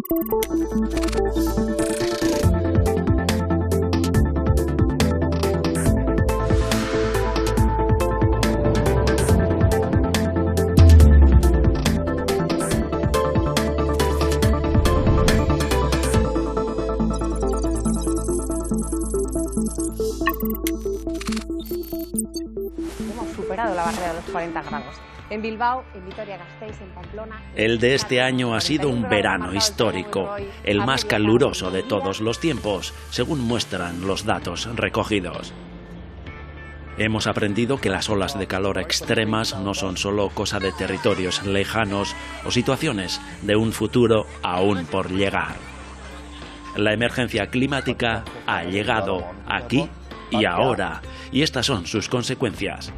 Hemos superado la barrera de los 40 grados. En Bilbao, en Vitoria-Gasteiz, en Pamplona... El de este año ha sido un verano histórico, el más caluroso de todos los tiempos, según muestran los datos recogidos. Hemos aprendido que las olas de calor extremas no son solo cosa de territorios lejanos o situaciones de un futuro aún por llegar. La emergencia climática ha llegado aquí y ahora, y estas son sus consecuencias.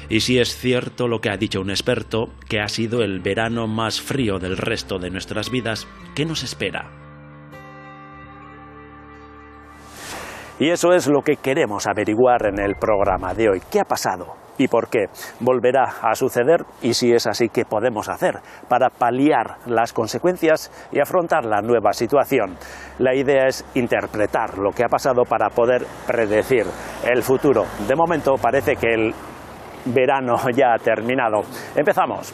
Y si es cierto lo que ha dicho un experto, que ha sido el verano más frío del resto de nuestras vidas, ¿qué nos espera? Y eso es lo que queremos averiguar en el programa de hoy. ¿Qué ha pasado? ¿Y por qué? ¿Volverá a suceder? Y si es así, ¿qué podemos hacer para paliar las consecuencias y afrontar la nueva situación? La idea es interpretar lo que ha pasado para poder predecir el futuro. De momento parece que el verano ya ha terminado. Empezamos.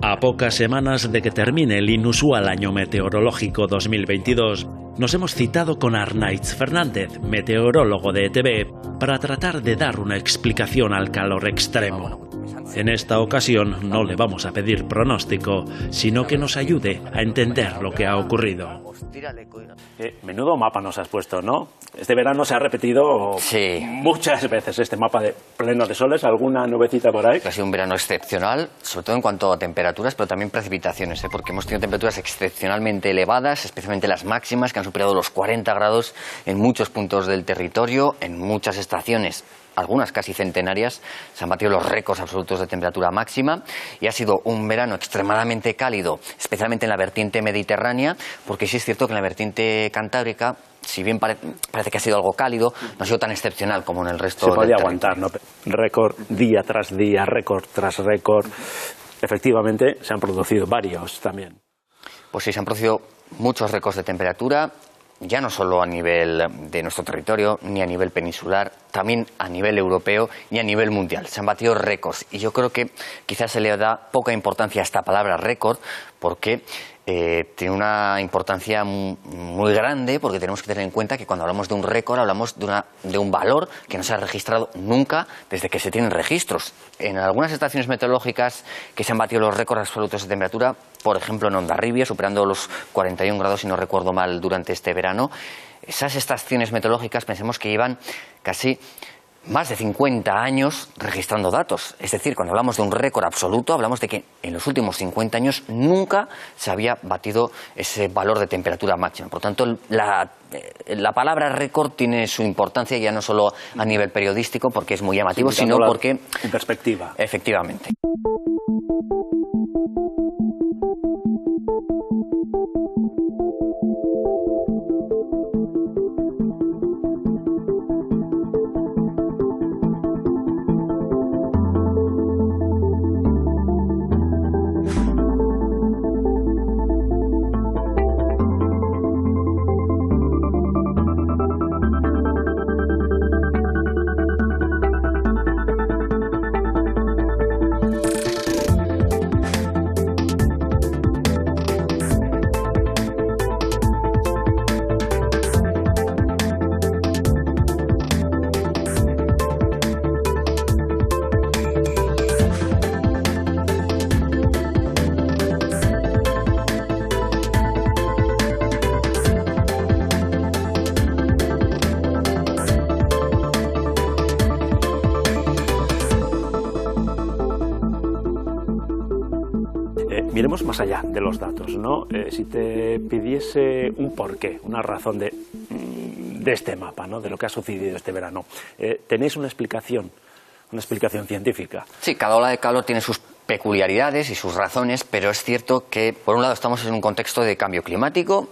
A pocas semanas de que termine el inusual año meteorológico 2022, nos hemos citado con Arnaiz Fernández, meteorólogo de ETV, para tratar de dar una explicación al calor extremo. En esta ocasión no le vamos a pedir pronóstico, sino que nos ayude a entender lo que ha ocurrido. Menudo mapa nos has puesto, ¿no? Este verano se ha repetido muchas veces este mapa de pleno de soles. ¿Alguna nubecita por ahí? Ha sido un verano excepcional, sobre todo en cuanto a temperaturas, pero también precipitaciones, porque hemos tenido temperaturas excepcionalmente elevadas, especialmente las máximas, que han superado los 40 grados en muchos puntos del territorio, en muchas estaciones. Algunas casi centenarias, se han batido los récords absolutos de temperatura máxima y ha sido un verano extremadamente cálido, especialmente en la vertiente mediterránea, porque sí es cierto que en la vertiente cantábrica, si bien parece que ha sido algo cálido, no ha sido tan excepcional como en el resto del territorio. Se podía aguantar, ¿no? Récord día tras día, récord tras récord. Efectivamente, se han producido varios también. Pues sí, se han producido muchos récords de temperatura, ya no solo a nivel de nuestro territorio, ni a nivel peninsular, también a nivel europeo y a nivel mundial. Se han batido récords y yo creo que quizás se le da poca importancia a esta palabra récord porque tiene una importancia muy grande, porque tenemos que tener en cuenta que cuando hablamos de un récord hablamos de un valor que no se ha registrado nunca desde que se tienen registros. En algunas estaciones meteorológicas que se han batido los récords absolutos de temperatura, por ejemplo en Hondarribia, superando los 41 grados, si no recuerdo mal, durante este verano, esas estaciones meteorológicas pensemos que llevan casi más de 50 años registrando datos. Es decir, cuando hablamos de un récord absoluto, hablamos de que en los últimos 50 años nunca se había batido ese valor de temperatura máxima. Por tanto, la palabra récord tiene su importancia ya no solo a nivel periodístico, porque es muy llamativo, sino porque... En perspectiva. Efectivamente. Miremos más allá de los datos, ¿no? Si te pidiese un porqué, una razón de este mapa, ¿no? De lo que ha sucedido este verano, ¿tenéis una explicación científica? Sí, cada ola de calor tiene sus peculiaridades y sus razones, pero es cierto que, por un lado, estamos en un contexto de cambio climático.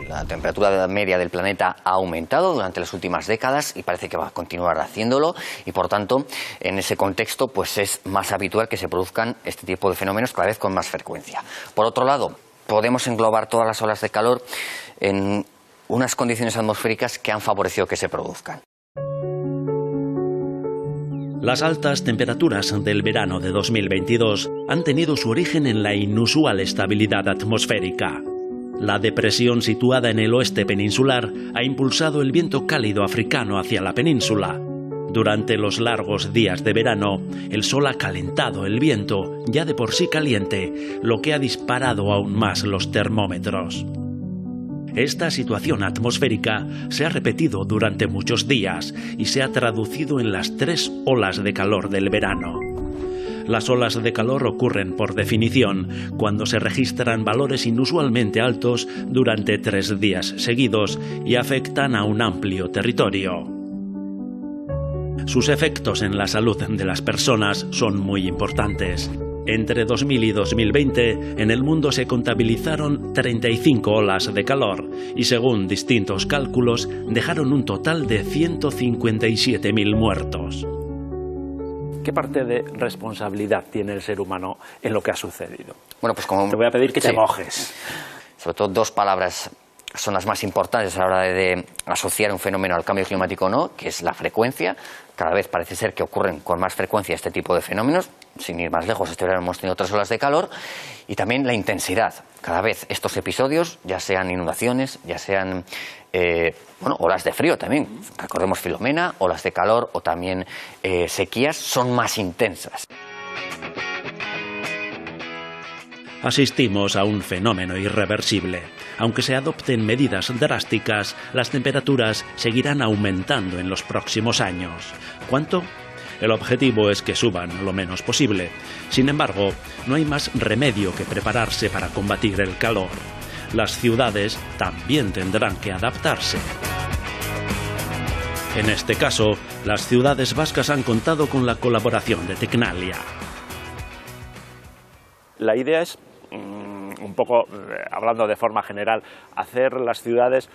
La temperatura media del planeta ha aumentado durante las últimas décadas y parece que va a continuar haciéndolo, y por tanto, en ese contexto, pues es más habitual que se produzcan este tipo de fenómenos cada vez con más frecuencia. Por otro lado, podemos englobar todas las olas de calor en unas condiciones atmosféricas que han favorecido que se produzcan. Las altas temperaturas del verano de 2022 han tenido su origen en la inusual estabilidad atmosférica. La depresión situada en el oeste peninsular ha impulsado el viento cálido africano hacia la península. Durante los largos días de verano, el sol ha calentado el viento, ya de por sí caliente, lo que ha disparado aún más los termómetros. Esta situación atmosférica se ha repetido durante muchos días y se ha traducido en las 3 olas de calor del verano. Las olas de calor ocurren, por definición, cuando se registran valores inusualmente altos durante 3 días seguidos y afectan a un amplio territorio. Sus efectos en la salud de las personas son muy importantes. Entre 2000 y 2020, en el mundo se contabilizaron 35 olas de calor y, según distintos cálculos, dejaron un total de 157.000 muertos. ¿Qué parte de responsabilidad tiene el ser humano en lo que ha sucedido? Bueno, pues como te voy a pedir que te mojes. Sobre todo 2 palabras son las más importantes a la hora de asociar un fenómeno al cambio climático o no, que es la frecuencia. Cada vez parece ser que ocurren con más frecuencia este tipo de fenómenos. Sin ir más lejos, este verano hemos tenido 3 olas de calor. Y también la intensidad. Cada vez estos episodios, ya sean inundaciones, ya sean olas de frío también. Recordemos Filomena, olas de calor o también sequías, son más intensas. Asistimos a un fenómeno irreversible. Aunque se adopten medidas drásticas, las temperaturas seguirán aumentando en los próximos años. ¿Cuánto? El objetivo es que suban lo menos posible. Sin embargo, no hay más remedio que prepararse para combatir el calor. Las ciudades también tendrán que adaptarse. En este caso, las ciudades vascas han contado con la colaboración de Tecnalia. La idea es, un poco hablando de forma general, hacer las ciudades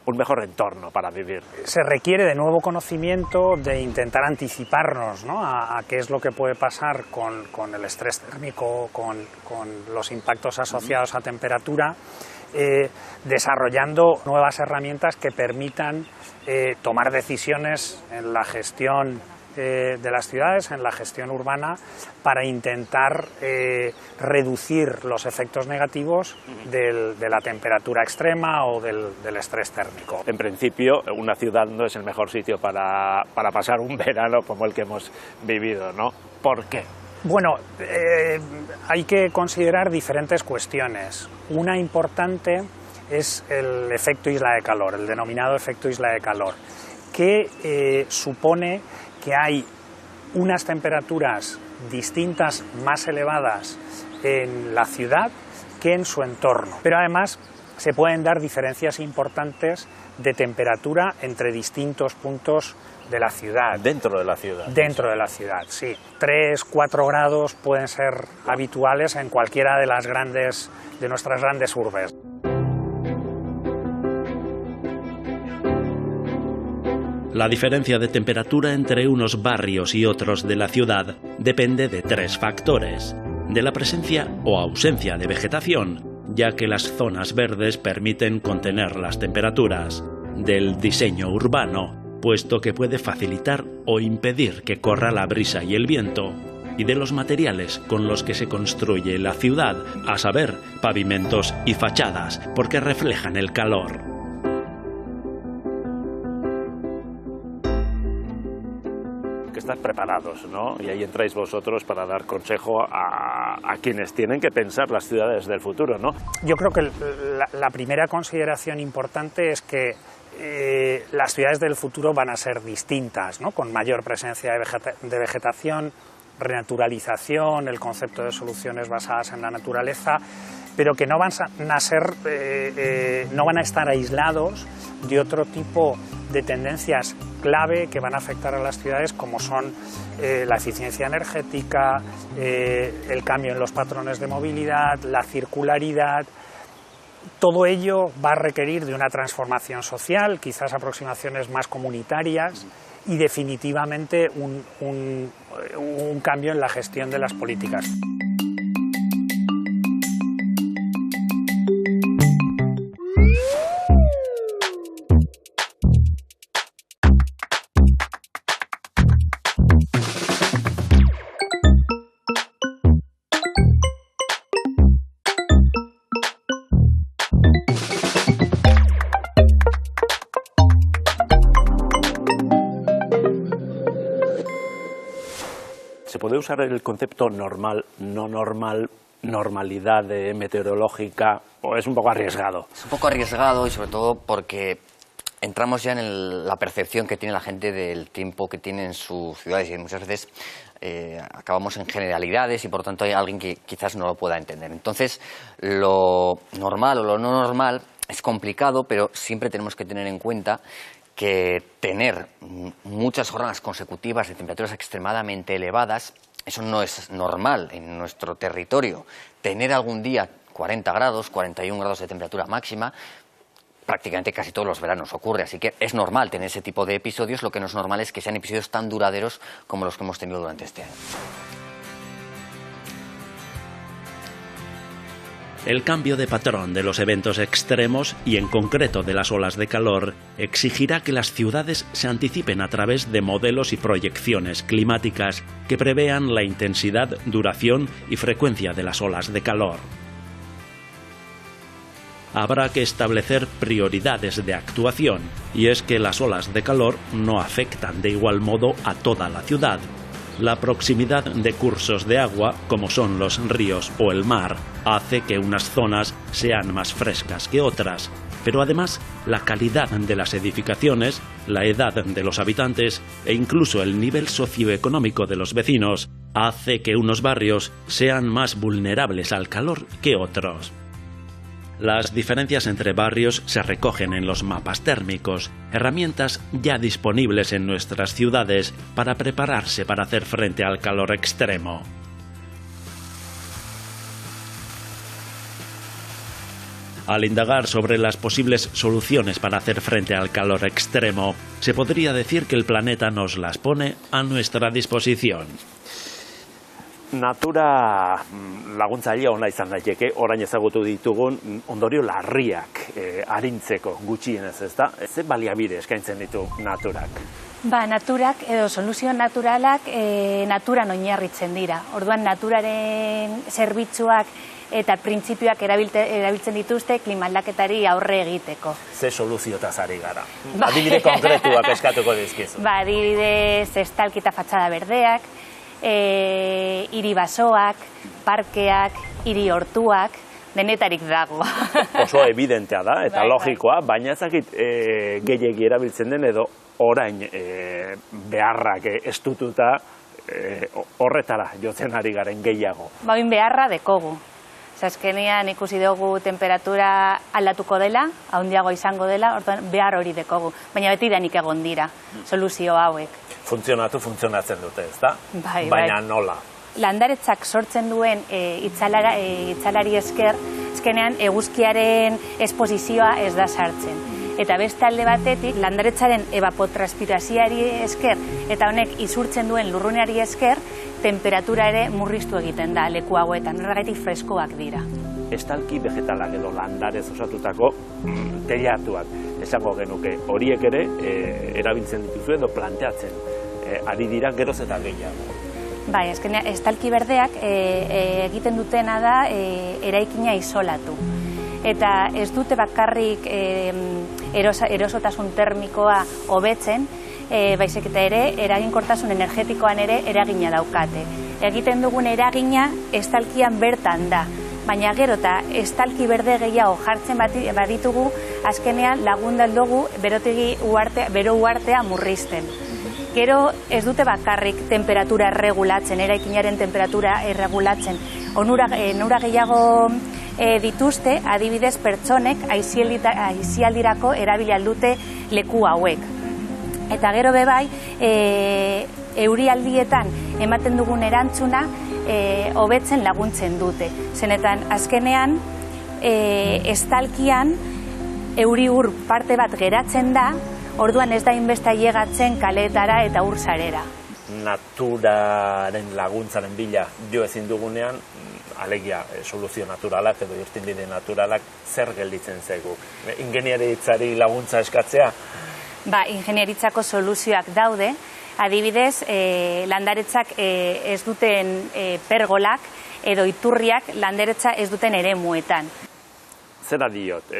un mejor entorno para vivir. Se requiere de nuevo conocimiento, de intentar anticiparnos, ¿no?, a qué es lo que puede pasar con el estrés térmico, con los impactos asociados a temperatura, desarrollando nuevas herramientas que permitan tomar decisiones en la gestión de las ciudades, en la gestión urbana, para intentar reducir los efectos negativos de la temperatura extrema o del estrés térmico. En principio, una ciudad no es el mejor sitio para pasar un verano como el que hemos vivido, ¿no? ¿Por qué? Bueno, hay que considerar diferentes cuestiones. Una importante es el efecto isla de calor, el denominado efecto isla de calor, que supone que hay unas temperaturas distintas más elevadas en la ciudad que en su entorno. Pero además se pueden dar diferencias importantes de temperatura entre distintos puntos de la ciudad. Dentro de la ciudad. Dentro de la ciudad, sí. 3, 4 grados pueden ser habituales en cualquiera de nuestras grandes urbes. La diferencia de temperatura entre unos barrios y otros de la ciudad depende de 3 factores: de la presencia o ausencia de vegetación, ya que las zonas verdes permiten contener las temperaturas; del diseño urbano, puesto que puede facilitar o impedir que corra la brisa y el viento; y de los materiales con los que se construye la ciudad, a saber, pavimentos y fachadas, porque reflejan el calor. Que estar preparados, ¿no? Y ahí entráis vosotros para dar consejo a quienes tienen que pensar las ciudades del futuro, ¿no? Yo creo que la primera consideración importante es que las ciudades del futuro van a ser distintas, ¿no?, con mayor presencia de vegetación, renaturalización, el concepto de soluciones basadas en la naturaleza, pero que no van a estar aislados de otro tipo de tendencias clave que van a afectar a las ciudades, como son la eficiencia energética, el cambio en los patrones de movilidad, la circularidad. Todo ello va a requerir de una transformación social, quizás aproximaciones más comunitarias y definitivamente un cambio en la gestión de las políticas. ¿Se puede usar el concepto normal, no normal, normalidad meteorológica, o es un poco arriesgado? Es un poco arriesgado y sobre todo porque entramos ya en la percepción que tiene la gente del tiempo que tiene en sus ciudades y muchas veces acabamos en generalidades y por tanto hay alguien que quizás no lo pueda entender. Entonces, lo normal o lo no normal es complicado, pero siempre tenemos que tener en cuenta que tener muchas jornadas consecutivas de temperaturas extremadamente elevadas, eso no es normal en nuestro territorio. Tener algún día 40 grados, 41 grados de temperatura máxima, prácticamente casi todos los veranos ocurre, así que es normal tener ese tipo de episodios. Lo que no es normal es que sean episodios tan duraderos como los que hemos tenido durante este año. El cambio de patrón de los eventos extremos y en concreto de las olas de calor exigirá que las ciudades se anticipen a través de modelos y proyecciones climáticas que prevean la intensidad, duración y frecuencia de las olas de calor. Habrá que establecer prioridades de actuación, y es que las olas de calor no afectan de igual modo a toda la ciudad. La proximidad de cursos de agua, como son los ríos o el mar, hace que unas zonas sean más frescas que otras, pero además la calidad de las edificaciones, la edad de los habitantes e incluso el nivel socioeconómico de los vecinos hace que unos barrios sean más vulnerables al calor que otros. Las diferencias entre barrios se recogen en los mapas térmicos, herramientas ya disponibles en nuestras ciudades para prepararse para hacer frente al calor extremo. Al indagar sobre las posibles soluciones para hacer frente al calor extremo, se podría decir que el planeta nos las pone a nuestra disposición. Natura laguntzailea ona izan daiteke, orain ezagutu ditugun ondorio larriak arintzeko gutxienez, ezta? Ze baliabide eskaintzen ditu naturak? Naturak edo soluzio naturalak naturan oinarritzen dira. Orduan naturaren zerbitzuak eta printzipioak erabiltzen dituzte klima aldaketari aurre egiteko. Ze soluziotaz ari gara? Adibide konkretuak eskatuko dizkizu. Adibidez, estalki eta fatxada berdeak, hiri basoak, parkeak, hiri hortuak, denetarik dago. Oso evidentea da eta logikoa, baina ezakit gehiegi erabiltzen den edo orain beharrak estututa horretara jotzen ari garen gehiago. Oin beharra dekogu. Azkenean ikusi dugu temperatura aldatuko dela, handiago izango dela, orduan behar hori dekogu. Baina beti danik egon dira soluzio hauek. Funtzionatzen dute, ezta? Baina nola? Landaretzak sortzen duen itzalari esker, azkenean eguzkiaren esposizioa ez da sartzen. Eta beste alde batetik, landaretzaren evapotranspirazioari esker, eta honek isurtzen duen lurruneari esker, temperatura ere murriztu egiten da leku hauetan, horregatik freskoak dira. Estalki vegetalak edo landarez osatutako teilatuak, esango genuke, horiek ere erabiltzen dituzu edo planteatzen ari dira geroz eta gehiago. Bai, estalki berdeak egiten dutena da eraikina isolatu. Eta ez dute bakarrik erosotasun termikoa hobetzen, baizik eta ere eraginkortasun energetikoan ere eragina daukate. Egiten dugun eragina estalkian bertan da, baina gero eta estalki berde gehiago jartzen baditugu, azkenean lagundal dugu bero uhartea murrizten. Gero ez dute bakarrik temperatura erregulatzen, eraikinaren temperatura erregulatzen. Onura gehiago dituzte, adibidez pertsonek aisialdirako erabili dute leku hauek. Eta gero bebai, eurialdietan ematen dugun erantzuna hobetzen laguntzen dute. Zenetan, azkenean, estalkian euri ur parte bat geratzen da, orduan ez da inbesta llegatzen kaleetara eta ur sarera. Naturaren laguntzaren bila jo ezin dugunean, alegia soluzio naturalak edo irtenbide naturalak zer gelditzen zaigu. Ingeniaritzari laguntza eskatzea? Ingeniaritzako soluzioak daude, adibidez, landaretzak ez duten pergolak edo iturriak landaretza ez duten eremuetan. Zera diot,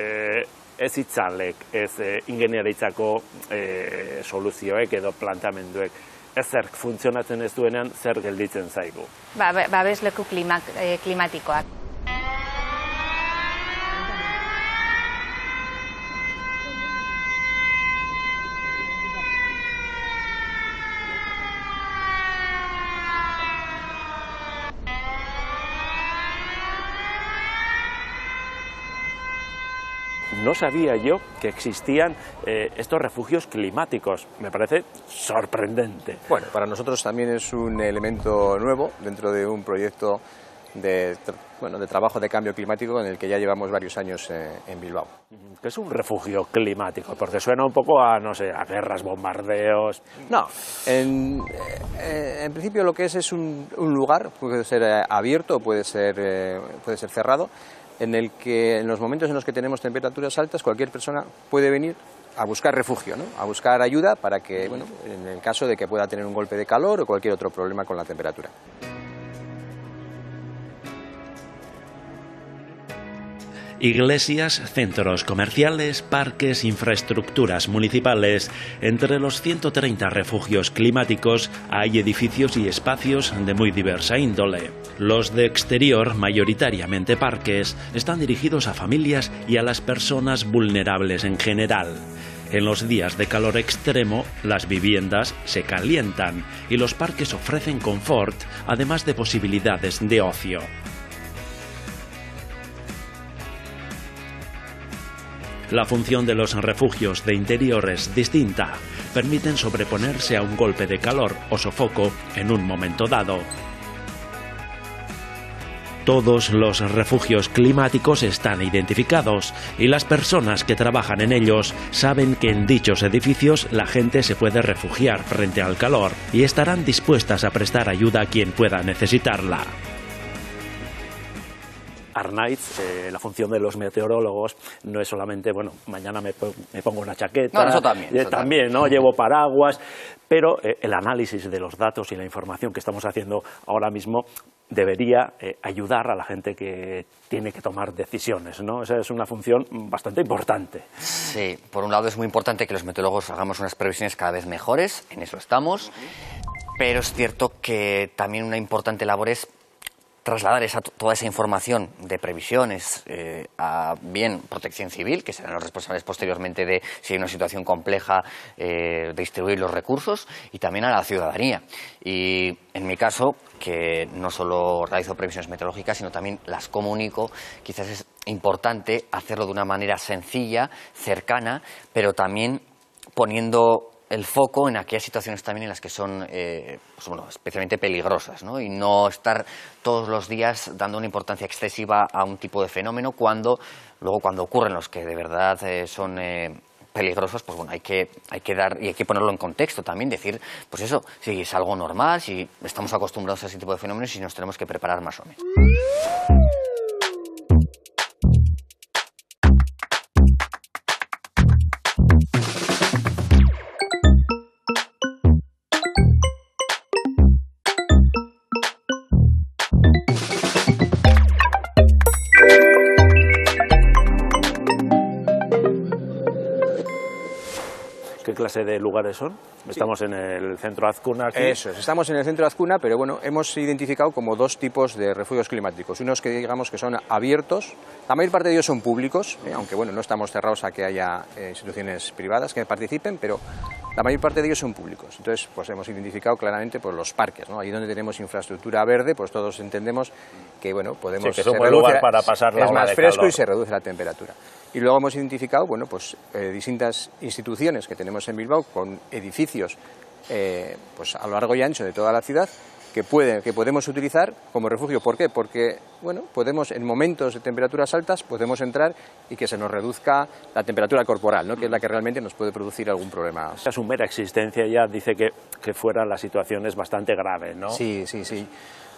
ez itzalek, ez ingeniaritzako soluzioek edo plantamenduek, ezerk funtzionatzen ez duenean zer gelditzen zaigu? Babesleku klimatikoak. No sabía yo que existían estos refugios climáticos. Me parece sorprendente. Bueno, para nosotros también es un elemento nuevo dentro de un proyecto de trabajo de cambio climático en el que ya llevamos varios años en Bilbao. ¿Qué es un refugio climático? Porque suena un poco a, no sé, a guerras, bombardeos. No, en principio lo que es un lugar, puede ser abierto o puede ser cerrado, en el que en los momentos en los que tenemos temperaturas altas cualquier persona puede venir a buscar refugio, ¿no? A buscar ayuda para que, en el caso de que pueda tener un golpe de calor o cualquier otro problema con la temperatura. Iglesias, centros comerciales, parques, infraestructuras municipales. Entre los 130 refugios climáticos hay edificios y espacios de muy diversa índole. Los de exterior, mayoritariamente parques, están dirigidos a familias y a las personas vulnerables en general. En los días de calor extremo, las viviendas se calientan y los parques ofrecen confort, además de posibilidades de ocio. La función de los refugios de interior es distinta. Permiten sobreponerse a un golpe de calor o sofoco en un momento dado. Todos los refugios climáticos están identificados y las personas que trabajan en ellos saben que en dichos edificios la gente se puede refugiar frente al calor y estarán dispuestas a prestar ayuda a quien pueda necesitarla. Arnaiz, la función de los meteorólogos no es solamente, mañana me pongo una chaqueta, no, eso también, ¿no? Llevo paraguas, pero el análisis de los datos y la información que estamos haciendo ahora mismo debería ayudar a la gente que tiene que tomar decisiones, ¿no? Esa es una función bastante importante. Sí, por un lado es muy importante que los meteorólogos hagamos unas previsiones cada vez mejores, en eso estamos, pero es cierto que también una importante labor es trasladar toda esa información de previsiones a bien Protección Civil, que serán los responsables posteriormente de, si hay una situación compleja, de distribuir los recursos, y también a la ciudadanía. Y en mi caso, que no solo realizo previsiones meteorológicas, sino también las comunico, quizás es importante hacerlo de una manera sencilla, cercana, pero también poniendo el foco en aquellas situaciones también en las que son especialmente peligrosas, ¿no? Y no estar todos los días dando una importancia excesiva a un tipo de fenómeno cuando ocurren los que de verdad son peligrosos, pues hay que dar y hay que ponerlo en contexto también, decir, pues eso, si es algo normal, si estamos acostumbrados a ese tipo de fenómenos y nos tenemos que preparar más o menos. ¿Qué clase de lugares son? Estamos en el centro Azcuna aquí. Eso es, estamos en el centro Azcuna, pero hemos identificado como dos tipos de refugios climáticos. Unos que digamos que son abiertos, la mayor parte de ellos son públicos, aunque no estamos cerrados a que haya instituciones privadas que participen, pero La mayor parte de ellos son públicos. Entonces, pues hemos identificado claramente pues, los parques, ¿no? Ahí donde tenemos infraestructura verde, pues todos entendemos que bueno, podemos sí, que es un buen lugar para pasar la es ola más de fresco calor. y se reduce la temperatura. Y luego hemos identificado bueno, pues, distintas instituciones que tenemos en Bilbao con edificios pues, a lo largo y ancho de toda la ciudad que podemos utilizar como refugio. ¿Por qué? Porque bueno, podemos en momentos de temperaturas altas podemos entrar y que se nos reduzca la temperatura corporal, ¿no? Que es la que realmente nos puede producir algún problema. Su mera existencia ya dice que fuera la situación es bastante grave, ¿no? Sí.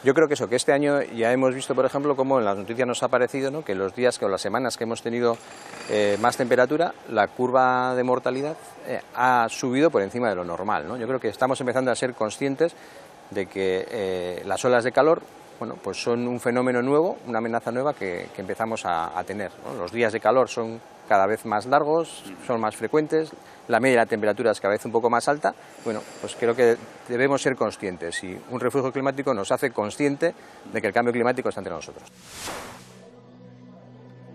Yo creo que este año ya hemos visto, por ejemplo, cómo en las noticias nos ha parecido, ¿no? Que los días o las semanas que hemos tenido más temperatura, la curva de mortalidad ha subido por encima de lo normal, ¿no? Yo creo que estamos empezando a ser conscientes de que las olas de calor bueno, pues son un fenómeno nuevo, una amenaza nueva que empezamos a tener, ¿no? Los días de calor son cada vez más largos, son más frecuentes, la media de la temperatura es cada vez un poco más alta. Bueno, pues creo que debemos ser conscientes y un refugio climático nos hace consciente de que el cambio climático está entre nosotros.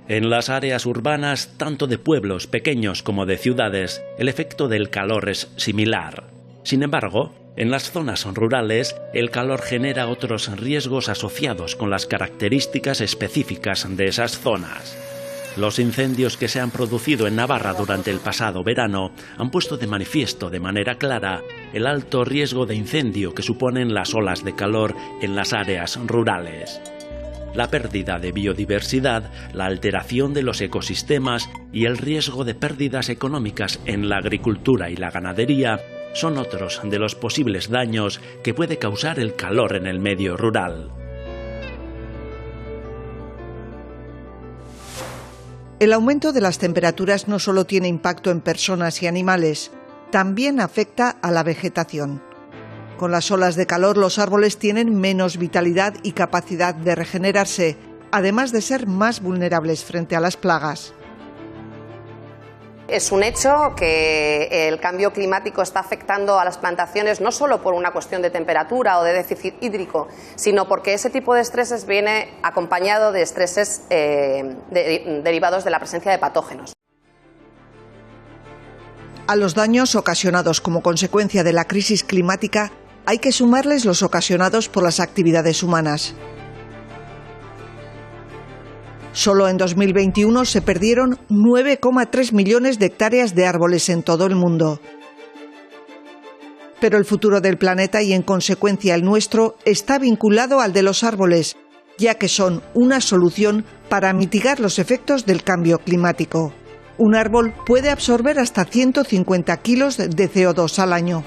En las áreas urbanas, tanto de pueblos pequeños como de ciudades, el efecto del calor es similar. Sin embargo, en las zonas rurales, el calor genera otros riesgos asociados con las características específicas de esas zonas. Los incendios que se han producido en Navarra durante el pasado verano han puesto de manifiesto de manera clara el alto riesgo de incendio que suponen las olas de calor en las áreas rurales. La pérdida de biodiversidad, la alteración de los ecosistemas y el riesgo de pérdidas económicas en la agricultura y la ganadería son otros de los posibles daños que puede causar el calor en el medio rural. El aumento de las temperaturas no solo tiene impacto en personas y animales, también afecta a la vegetación. Con las olas de calor, los árboles tienen menos vitalidad y capacidad de regenerarse, además de ser más vulnerables frente a las plagas. Es un hecho que el cambio climático está afectando a las plantaciones no solo por una cuestión de temperatura o de déficit hídrico, sino porque ese tipo de estreses viene acompañado de estreses derivados de la presencia de patógenos. A los daños ocasionados como consecuencia de la crisis climática hay que sumarles los ocasionados por las actividades humanas. Solo en 2021 se perdieron 9,3 millones de hectáreas de árboles en todo el mundo. Pero el futuro del planeta y en consecuencia el nuestro está vinculado al de los árboles, ya que son una solución para mitigar los efectos del cambio climático. Un árbol puede absorber hasta 150 kilos de CO2 al año.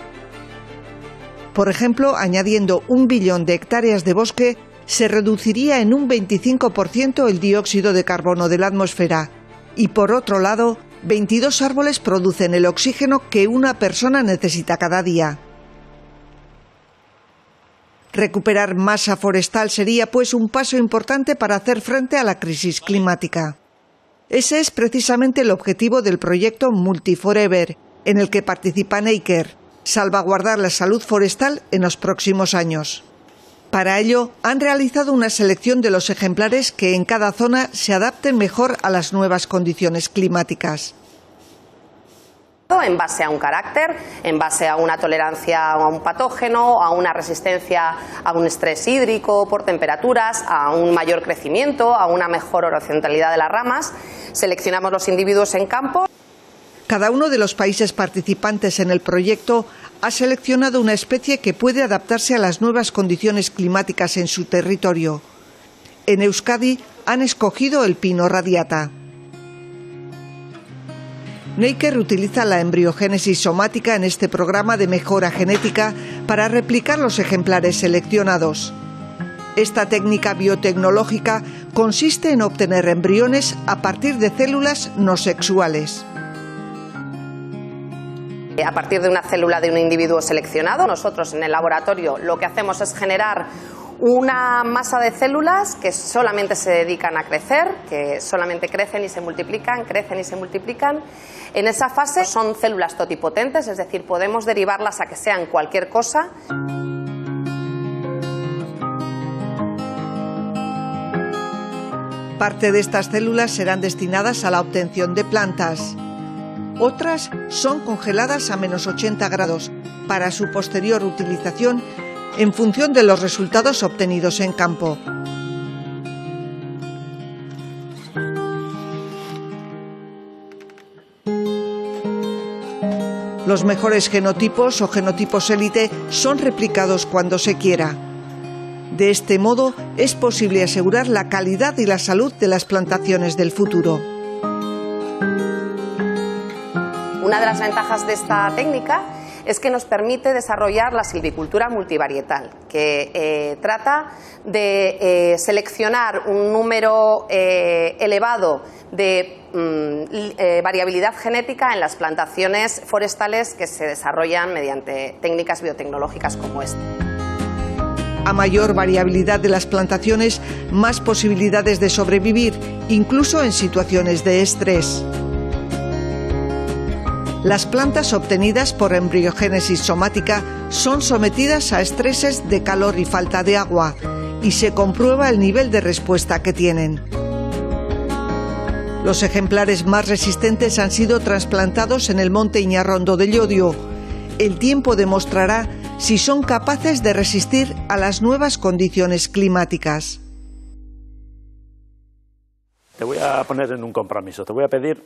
Por ejemplo, añadiendo 1 billón de hectáreas de bosque, se reduciría en un 25% el dióxido de carbono de la atmósfera. Y por otro lado, 22 árboles producen el oxígeno que una persona necesita cada día. Recuperar masa forestal sería, pues, un paso importante para hacer frente a la crisis climática. Ese es precisamente el objetivo del proyecto Multiforever, en el que participa Neiker, salvaguardar la salud forestal en los próximos años. Para ello, han realizado una selección de los ejemplares que en cada zona se adapten mejor a las nuevas condiciones climáticas. En base a un carácter, en base a una tolerancia a un patógeno, a una resistencia a un estrés hídrico por temperaturas, a un mayor crecimiento, a una mejor horizontalidad de las ramas. Seleccionamos los individuos en campo. Cada uno de los países participantes en el proyecto ha seleccionado una especie que puede adaptarse a las nuevas condiciones climáticas en su territorio. En Euskadi han escogido el pino radiata. Neiker utiliza la embriogénesis somática en este programa de mejora genética para replicar los ejemplares seleccionados. Esta técnica biotecnológica consiste en obtener embriones a partir de células no sexuales. A partir de una célula de un individuo seleccionado, nosotros en el laboratorio lo que hacemos es generar una masa de células que solamente se dedican a crecer, que solamente crecen y se multiplican, crecen y se multiplican. En esa fase son células totipotentes, es decir, podemos derivarlas a que sean cualquier cosa. Parte de estas células serán destinadas a la obtención de plantas. Otras son congeladas a menos 80 grados para su posterior utilización en función de los resultados obtenidos en campo. Los mejores genotipos o genotipos élite son replicados cuando se quiera. De este modo es posible asegurar la calidad y la salud de las plantaciones del futuro. Una de las ventajas de esta técnica es que nos permite desarrollar la silvicultura multivarietal, que trata de seleccionar un número elevado de variabilidad genética en las plantaciones forestales que se desarrollan mediante técnicas biotecnológicas como esta. A mayor variabilidad de las plantaciones, más posibilidades de sobrevivir, incluso en situaciones de estrés. Las plantas obtenidas por embriogénesis somática son sometidas a estreses de calor y falta de agua, y se comprueba el nivel de respuesta que tienen. Los ejemplares más resistentes han sido trasplantados en el monte Iñarrondo de Llodio. El tiempo demostrará si son capaces de resistir a las nuevas condiciones climáticas. Te voy a poner en un compromiso, te voy a pedir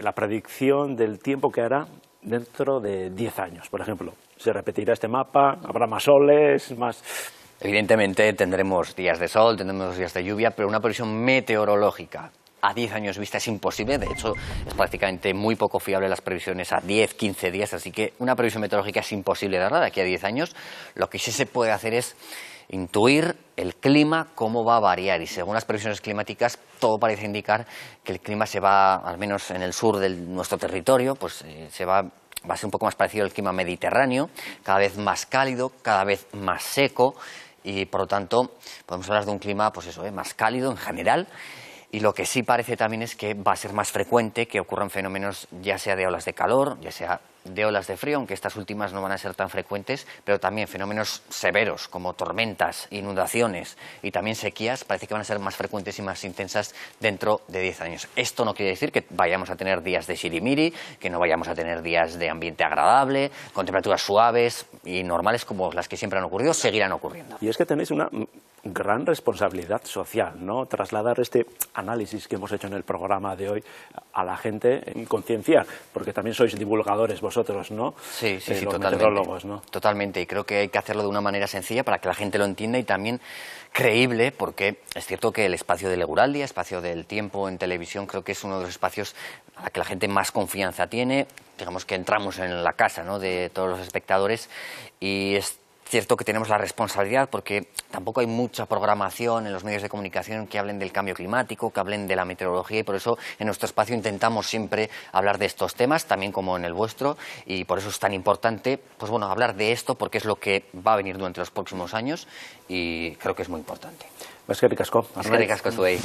la predicción del tiempo que hará dentro de 10 años. Por ejemplo, ¿se repetirá este mapa? ¿Habrá más soles? Más... Evidentemente tendremos días de sol, tendremos días de lluvia, pero una previsión meteorológica a 10 años vista es imposible. De hecho, es prácticamente muy poco fiable las previsiones a 10, 15 días, así que una previsión meteorológica es imposible darla de aquí a 10 años. Lo que sí se puede hacer es intuir el clima, cómo va a variar, y según las previsiones climáticas todo parece indicar que el clima se va, al menos en el sur de nuestro territorio, pues va a ser un poco más parecido al clima mediterráneo, cada vez más cálido, cada vez más seco, y por lo tanto podemos hablar de un clima pues eso, más cálido en general. Y lo que sí parece también es que va a ser más frecuente que ocurran fenómenos ya sea de olas de calor, ya sea de olas de frío, aunque estas últimas no van a ser tan frecuentes, pero también fenómenos severos como tormentas, inundaciones y también sequías parece que van a ser más frecuentes y más intensas dentro de 10 años. Esto no quiere decir que vayamos a tener días de shirimiri, que no vayamos a tener días de ambiente agradable, con temperaturas suaves y normales como las que siempre han ocurrido, seguirán ocurriendo. Y es que tenéis una gran responsabilidad social, ¿no? Trasladar este análisis que hemos hecho en el programa de hoy a la gente, concienciar, porque también sois divulgadores vosotros, ¿no? Sí, los totalmente. meteorólogos, ¿no? Totalmente, y creo que hay que hacerlo de una manera sencilla para que la gente lo entienda y también creíble, porque es cierto que el espacio de Leguraldia, espacio del tiempo en televisión, creo que es uno de los espacios a la que la gente más confianza tiene. Digamos que entramos en la casa, ¿no?, de todos los espectadores, y es cierto que tenemos la responsabilidad porque tampoco hay mucha programación en los medios de comunicación que hablen del cambio climático, que hablen de la meteorología, y por eso en nuestro espacio intentamos siempre hablar de estos temas, también como en el vuestro, y por eso es tan importante pues bueno, hablar de esto, porque es lo que va a venir durante los próximos años y creo que es muy importante. Eskerrik asko. Eskerrik asko zuei.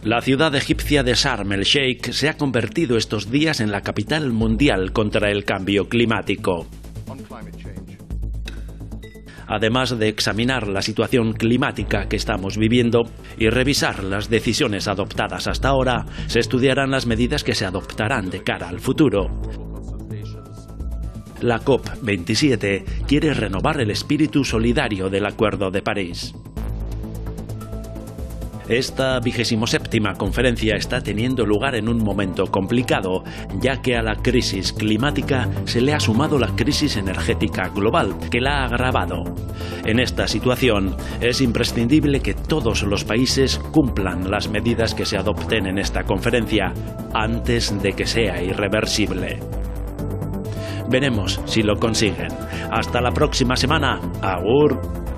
La ciudad egipcia de Sharm el Sheikh se ha convertido estos días en la capital mundial contra el cambio climático. Además de examinar la situación climática que estamos viviendo y revisar las decisiones adoptadas hasta ahora, se estudiarán las medidas que se adoptarán de cara al futuro. La COP27 quiere renovar el espíritu solidario del Acuerdo de París. Esta 27ª conferencia está teniendo lugar en un momento complicado, ya que a la crisis climática se le ha sumado la crisis energética global, que la ha agravado. En esta situación es imprescindible que todos los países cumplan las medidas que se adopten en esta conferencia antes de que sea irreversible. Veremos si lo consiguen. Hasta la próxima semana. Agur.